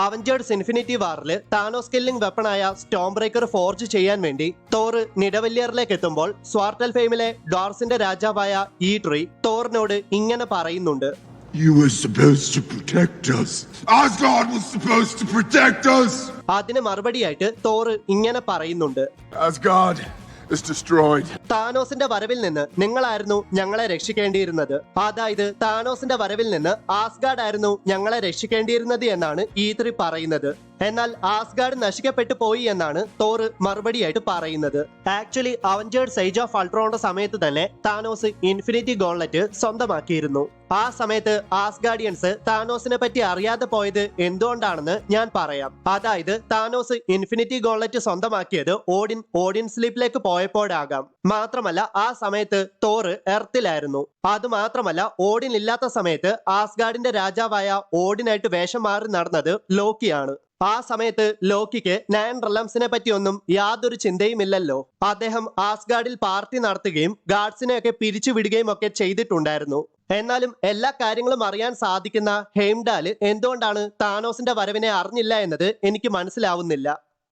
Avengers Infinity വാറിൽ Thanos killing വെപ്പണായ Stormbreaker forge ചെയ്യാൻ വേണ്ടി തോർ നിഡവല്യറിലേക്ക് എത്തുമ്പോൾ സ്വാർട്ടൽഫെയിമിലെ ഡോർസിന്റെ രാജാവായ ഈട്രി തോറിനോട് ഇങ്ങനെ പറയുന്നുണ്ട്. You were supposed to protect us. Asgard was supposed to protect us. അതിന് മറുപടിയായിട്ട് തോർ ഇങ്ങനെ പറയുന്നുണ്ട്. Asgard is destroyed. താനോസിന്റെ വരവിൽ നിന്ന് നിങ്ങളായിരുന്നു ഞങ്ങളെ രക്ഷിക്കേണ്ടിയിരുന്നത്. അതായത് താനോസിന്റെ വരവിൽ നിന്ന് ആസ്ഗാർഡ് ആയിരുന്നു ഞങ്ങളെ രക്ഷിക്കേണ്ടിയിരുന്നത് എന്നാണ് E3 പറയുന്നത്. എന്നാൽ ആസ്ഗാർഡ് നശിക്കപ്പെട്ടു പോയി എന്നാണ് തോർ മറുപടിയായിട്ട് പറയുന്നത്. ആക്ച്വലി അവഞ്ചേഴ്സ് ഏജ് ഓഫ് അൾട്രോണിന്റെ സമയത്ത് തന്നെ താനോസ് ഇൻഫിനിറ്റി ഗോൺലെറ്റ് സ്വന്തമാക്കിയിരുന്നു. ആ സമയത്ത് ആസ്ഗാർഡിയൻസ് താനോസിനെ പറ്റി അറിയാതെ പോയത് എന്തുകൊണ്ടാണെന്ന് ഞാൻ പറയാം. അതായത് താനോസ് ഇൻഫിനിറ്റി ഗോൺലെറ്റ് സ്വന്തമാക്കിയത് ഓഡിൻ സ്ലീപ്പിലേക്ക് പോയപ്പോഴാകാം. മാത്രമല്ല ആ സമയത്ത് തോർ എർത്തിലായിരുന്നു. അത് മാത്രമല്ല ഓഡിൻ ഇല്ലാത്ത സമയത്ത് ആസ്ഗാർഡിന്റെ രാജാവായ ഓഡിനായിട്ട് വേഷം മാറി നടന്നത് ലോക്കിയാണ്. ആ സമയത്ത് ലോക്കിക്ക് 9 റെലംസിനെ പറ്റിയൊന്നും യാതൊരു ചിന്തയുമില്ലല്ലോ. അദ്ദേഹം ആസ്ഗാർഡിൽ പാർട്ടി നടത്തുകയും ഗാർഡ്സിനെയൊക്കെ പിരിച്ചുവിടുകയും ഒക്കെ ചെയ്തിട്ടുണ്ടായിരുന്നു. എന്നാലും എല്ലാ കാര്യങ്ങളും അറിയാൻ സാധിക്കുന്ന ഹെയിംഡാൽ എന്തുകൊണ്ടാണ് താനോസിന്റെ വരവിനെ അറിഞ്ഞില്ല എന്നത് എനിക്ക് മനസ്സിലാവുന്നില്ല.